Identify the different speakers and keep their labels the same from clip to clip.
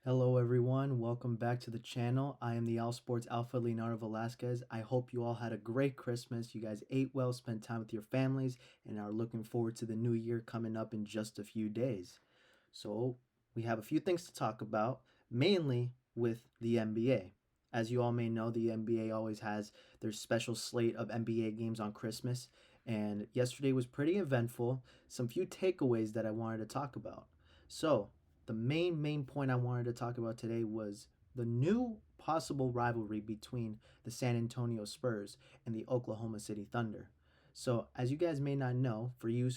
Speaker 1: Hello, everyone. Welcome back to the channel. I am the All Sports Alpha Leonardo Velasquez. I hope you all had a great Christmas. You guys ate well, spent time with your families, and are looking forward to the new year coming up in just a few days. So, we have a few things to talk about, mainly with the NBA. As you all may know, the NBA always has their special slate of NBA games on Christmas, and yesterday was pretty eventful. Some few takeaways that I wanted to talk about. So, the main point I wanted to talk about today was the new possible rivalry between the San Antonio Spurs and the Oklahoma City Thunder. So, as you guys may not know, for you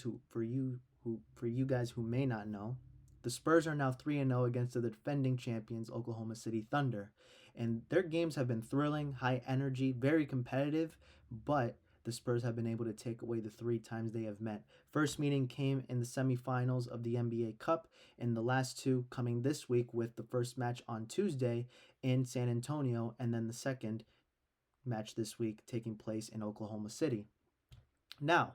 Speaker 1: guys who may not know, the Spurs are now 3-0 against the defending champions Oklahoma City Thunder, and their games have been thrilling, high energy, very competitive, but the Spurs have been able to take away the three times they have met. First meeting came in the semifinals of the NBA Cup, and the last two coming this week with the first match on Tuesday in San Antonio, and then the second match this week taking place in Oklahoma City. Now,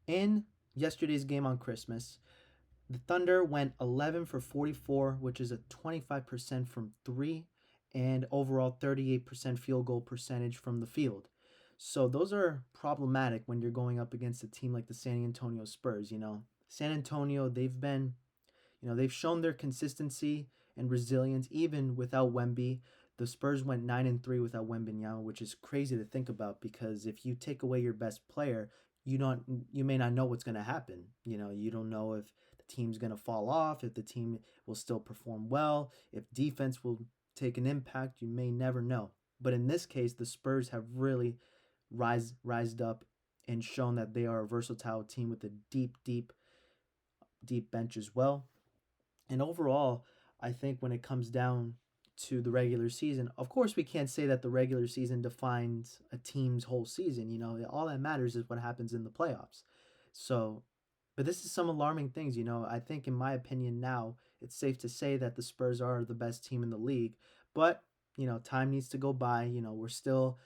Speaker 1: in yesterday's game on Christmas, the Thunder went 11 for 44, which is a 25% from three, and overall 38% field goal percentage from the field. So those are problematic when you're going up against a team like the San Antonio Spurs. San Antonio, they've shown their consistency and resilience even without Wemby. The Spurs went 9-3 without Wembanyama, which is crazy to think about because if you take away your best player, you may not know what's going to happen. You don't know if the team's going to fall off, if the team will still perform well, if defense will take an impact. You may never know. But in this case, the Spurs have really rised up and shown that they are a versatile team with a deep bench as well. And overall, I think when it comes down to the regular season, of course, we can't say that the regular season defines a team's whole season. All that matters is what happens in the playoffs. So, but this is some alarming things. I think, in my opinion, now it's safe to say that the Spurs are the best team in the league. But, time needs to go by. We're still,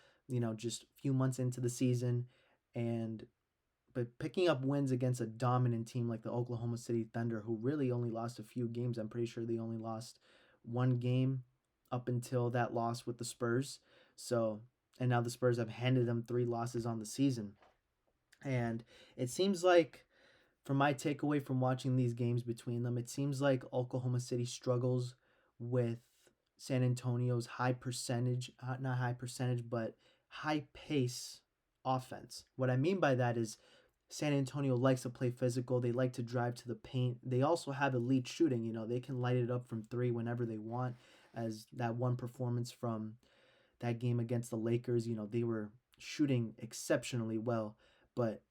Speaker 1: just a few months into the season. And but picking up wins against a dominant team like the Oklahoma City Thunder, who really only lost a few games, I'm pretty sure they only lost one game up until that loss with the Spurs. So, and now the Spurs have handed them three losses on the season. And it seems like, from my takeaway from watching these games between them, it seems like Oklahoma City struggles with San Antonio's high percentage, not high percentage, but high pace offense. What I mean by that is San Antonio likes to play physical. They like to drive to the paint. They also have elite shooting. They can light it up from three whenever they want. As that one performance from that game against the Lakers, they were shooting exceptionally well. But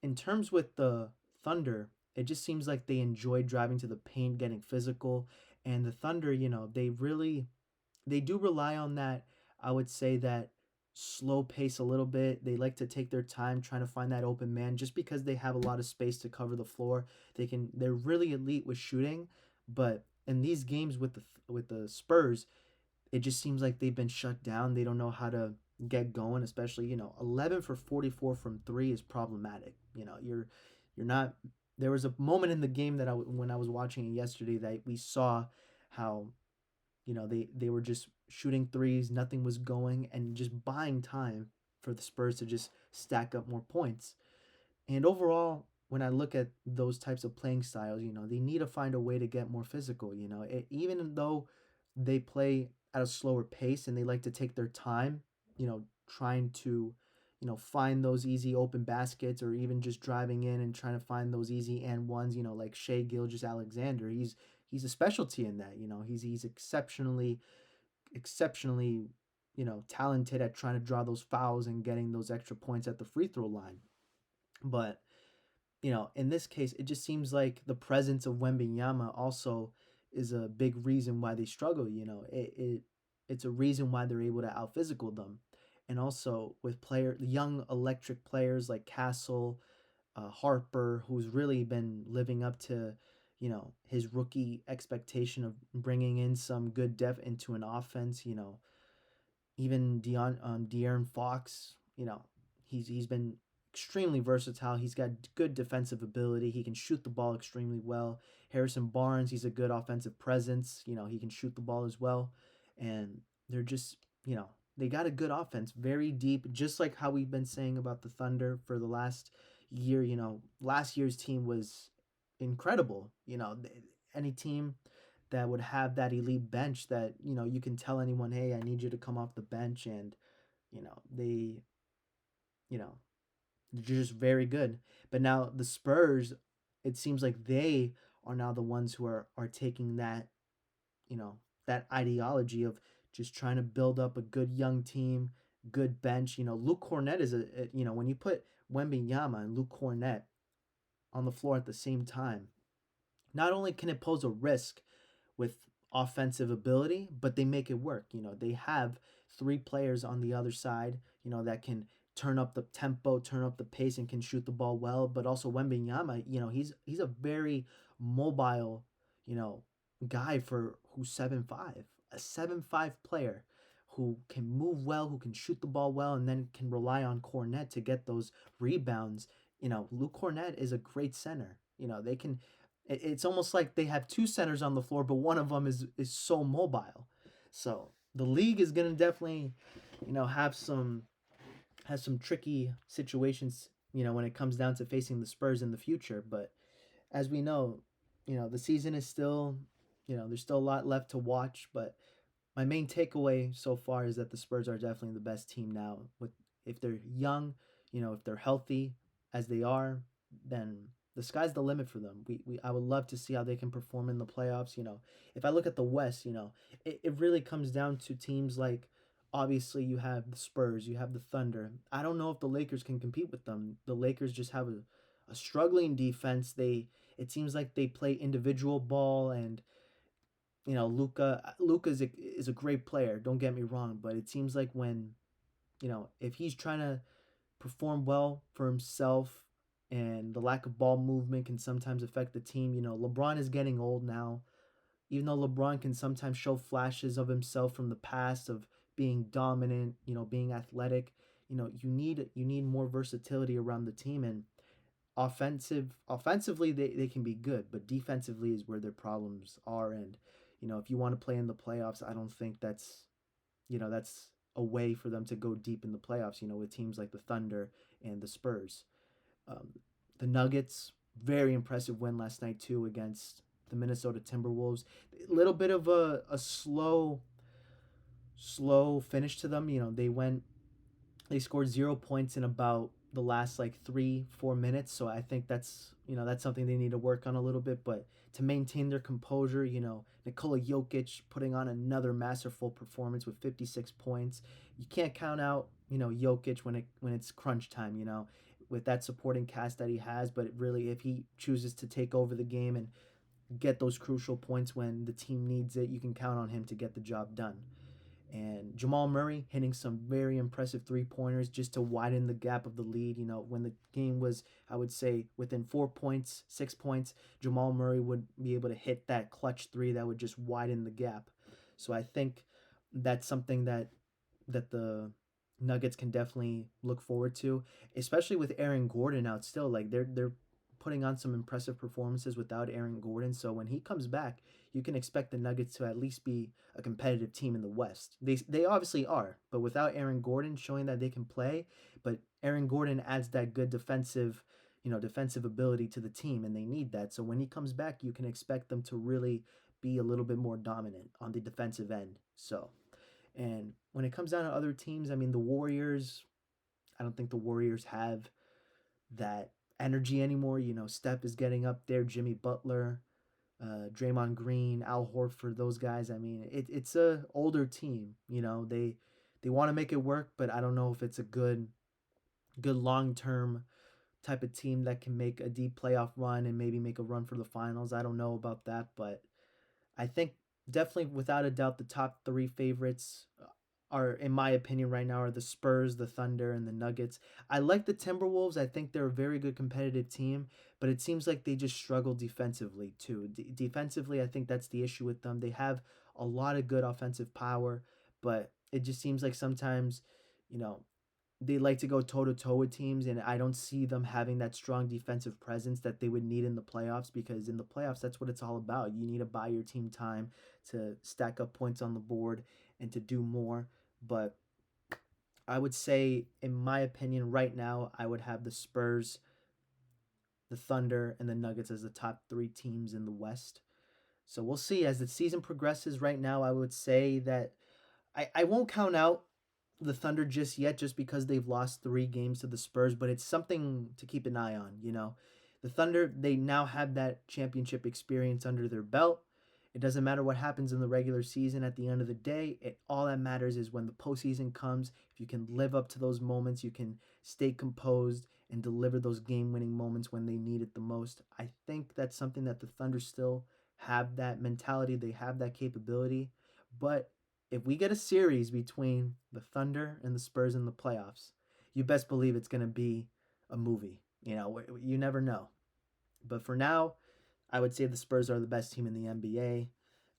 Speaker 1: in terms with the Thunder, it just seems like they enjoy driving to the paint, getting physical. And the Thunder, they do rely on that. I would say that slow pace a little bit. They like to take their time trying to find that open man just because they have a lot of space to cover the floor. They're really elite with shooting, but in these games with the Spurs, it just seems like they've been shut down. They don't know how to get going, especially, 11 for 44 from 3 is problematic. You're not There was a moment in the game when I was watching it yesterday that we saw how they were just shooting threes, nothing was going, and just buying time for the Spurs to just stack up more points. And overall, when I look at those types of playing styles, they need to find a way to get more physical. Even though they play at a slower pace and they like to take their time, trying to, find those easy open baskets or even just driving in and trying to find those easy and ones, like Shea Gilgis Alexander. He's a specialty in that. He's exceptionally, talented at trying to draw those fouls and getting those extra points at the free throw line. But in this case, it just seems like the presence of Wembenyama also is a big reason why they struggle. It's a reason why they're able to out physical them, and also with young electric players like Castle, Harper, who's really been living up to his rookie expectation of bringing in some good depth into an offense. Even De'Aaron Fox, he's been extremely versatile. He's got good defensive ability. He can shoot the ball extremely well. Harrison Barnes, he's a good offensive presence. He can shoot the ball as well. And they're just, they got a good offense, very deep, just like how we've been saying about the Thunder for the last year. Last year's team was incredible. Any team that would have that elite bench that, you can tell anyone, hey, I need you to come off the bench. And, they, you know, they're just very good. But now the Spurs, it seems like they are now the ones who are taking you know, that ideology of just trying to build up a good young team, good bench. Luke Cornett is when you put Wembenyama and Luke Cornett on the floor at the same time, not only can it pose a risk with offensive ability, but they make it work. They have three players on the other side, that can turn up the tempo, turn up the pace, and can shoot the ball well. But also Wembenyama, he's a very mobile, you know, guy for who's 7'5", a 7'5" player who can move well, who can shoot the ball well, and then can rely on Cornette to get those rebounds. Luke Cornette is a great center. They can it's almost like they have two centers on the floor, but one of them is so mobile. So the league is gonna definitely, have some tricky situations, when it comes down to facing the Spurs in the future. But as we know, the season is still, there's still a lot left to watch. But my main takeaway so far is that the Spurs are definitely the best team now. With if they're young, if they're healthy as they are, then the sky's the limit for them. I would love to see how they can perform in the playoffs. If I look at the West, it really comes down to teams like, obviously you have the Spurs, you have the Thunder. I don't know if the Lakers can compete with them. The Lakers just have a struggling defense. It seems like they play individual ball, and Luca is a great player. Don't get me wrong, but it seems like when if he's trying to perform well for himself, and the lack of ball movement can sometimes affect the team. LeBron is getting old now. Even though LeBron can sometimes show flashes of himself from the past of being dominant, being athletic, you need more versatility around the team. And offensively they can be good, but defensively is where their problems are. And if you want to play in the playoffs, I don't think that's a way for them to go deep in the playoffs, with teams like the Thunder and the Spurs. um, the Nuggets, very impressive win last night too against the Minnesota Timberwolves. A little bit of a slow finish to them. They scored 0 points in about the last like 3-4 minutes. So I think that's something they need to work on a little bit. But to maintain their composure, Nikola Jokic putting on another masterful performance with 56 points. You can't count out Jokic when it's crunch time. With that supporting cast that he has. But really, if he chooses to take over the game and get those crucial points when the team needs it, you can count on him to get the job done. And Jamal Murray hitting some very impressive 3 pointers just to widen the gap of the lead. When the game was, I would say, within 4 points, 6 points, Jamal Murray would be able to hit that clutch three that would just widen the gap. So I think that's something that the Nuggets can definitely look forward to, especially with Aaron Gordon out still. Like they're putting on some impressive performances without Aaron Gordon. So when he comes back, you can expect the Nuggets to at least be a competitive team in the West. They obviously are, but without Aaron Gordon showing that they can play, but Aaron Gordon adds that good defensive ability to the team, and they need that. So when he comes back, you can expect them to really be a little bit more dominant on the defensive end. So, and when it comes down to other teams, I mean the Warriors, I don't think the Warriors have that energy anymore. Steph is getting up there, Jimmy Butler, Draymond Green, Al Horford, those guys. I mean, it's a older team. They want to make it work, but I don't know if it's a good long term type of team that can make a deep playoff run and maybe make a run for the finals. I don't know about that, but I think definitely without a doubt the top three favorites are, in my opinion, right now are the Spurs, the Thunder, and the Nuggets. I like the Timberwolves. I think they're a very good competitive team, but it seems like they just struggle defensively too. Defensively, I think that's the issue with them. They have a lot of good offensive power, but it just seems like sometimes, you know, they like to go toe to toe with teams, and I don't see them having that strong defensive presence that they would need in the playoffs, because in the playoffs, that's what it's all about. You need to buy your team time to stack up points on the board and to do more. But I would say, in my opinion, right now, I would have the Spurs, the Thunder, and the Nuggets as the top three teams in the West. So we'll see as the season progresses. Right now, I would say that I won't count out the Thunder just yet, just because they've lost 3 games to the Spurs, but it's something to keep an eye on. The Thunder, they now have that championship experience under their belt. It doesn't matter what happens in the regular season at the end of the day. All that matters is when the postseason comes, if you can live up to those moments, you can stay composed and deliver those game winning moments when they need it the most. I think that's something that the Thunder still have that mentality, they have that capability. But if we get a series between the Thunder and the Spurs in the playoffs, you best believe it's going to be a movie. You never know. But for now, I would say the Spurs are the best team in the NBA.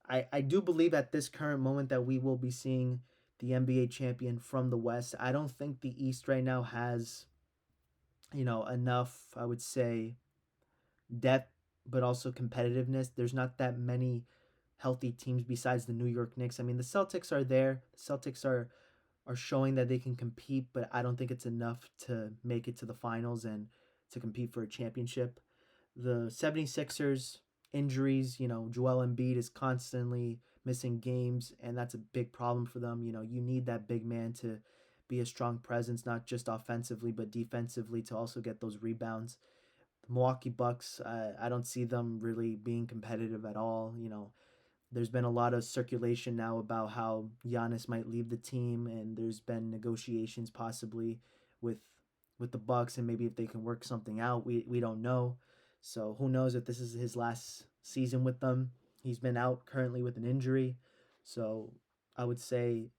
Speaker 1: I do believe at this current moment that we will be seeing the NBA champion from the West. I don't think the East right now has, enough, I would say, depth, but also competitiveness. There's not that many healthy teams besides the New York Knicks. I mean, the Celtics are there. The Celtics are showing that they can compete, but I don't think it's enough to make it to the finals and to compete for a championship. The 76ers, injuries, Joel Embiid is constantly missing games, and that's a big problem for them. You need that big man to be a strong presence, not just offensively, but defensively, to also get those rebounds. The Milwaukee Bucks, I don't see them really being competitive at all. There's been a lot of circulation now about how Giannis might leave the team, and there's been negotiations possibly with with the Bucks, and maybe if they can work something out. We don't know. So who knows if this is his last season with them? He's been out currently with an injury. So I would say,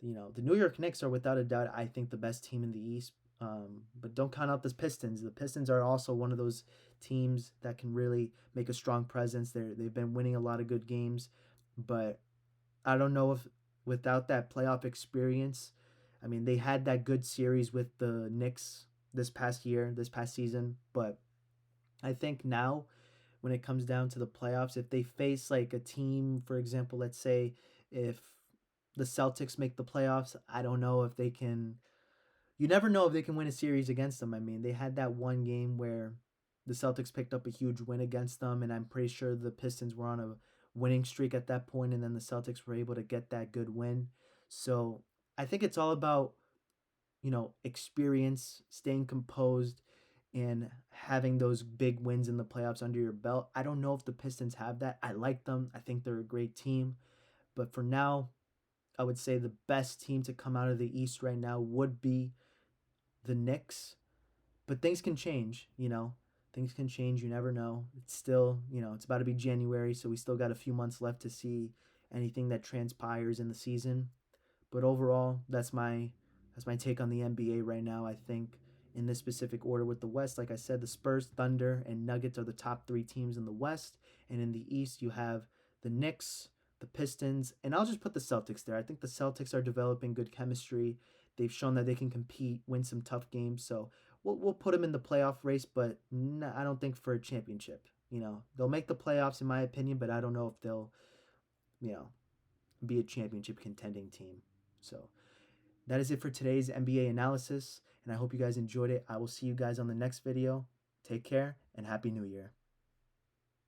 Speaker 1: the New York Knicks are without a doubt, I think, the best team in the East. But don't count out the Pistons. The Pistons are also one of those teams that can really make a strong presence. They've been winning a lot of good games, but I don't know if without that playoff experience, I mean, they had that good series with the Knicks this past season, but I think now when it comes down to the playoffs, if they face like a team, for example, let's say if the Celtics make the playoffs, I don't know if they can. You never know if they can win a series against them. I mean, they had that one game where the Celtics picked up a huge win against them, and I'm pretty sure the Pistons were on a winning streak at that point, and then the Celtics were able to get that good win. So I think it's all about, experience, staying composed, and having those big wins in the playoffs under your belt. I don't know if the Pistons have that. I like them. I think they're a great team. But for now, I would say the best team to come out of the East right now would be the Knicks. But things can change, Things can change. You never know. It's still, it's about to be January, so we still got a few months left to see anything that transpires in the season. But overall, that's my take on the NBA right now. I think in this specific order with the West, like I said, the Spurs, Thunder, and Nuggets are the top 3 teams in the West, and in the East you have the Knicks, the Pistons, and I'll just put the Celtics there. I think the Celtics are developing good chemistry. They've shown that they can compete, win some tough games. So we'll put them in the playoff race, but I don't think for a championship. They'll make the playoffs in my opinion, but I don't know if they'll, you know, be a championship contending team. So that is it for today's NBA analysis, and I hope you guys enjoyed it. I will see you guys on the next video. Take care, and Happy New Year.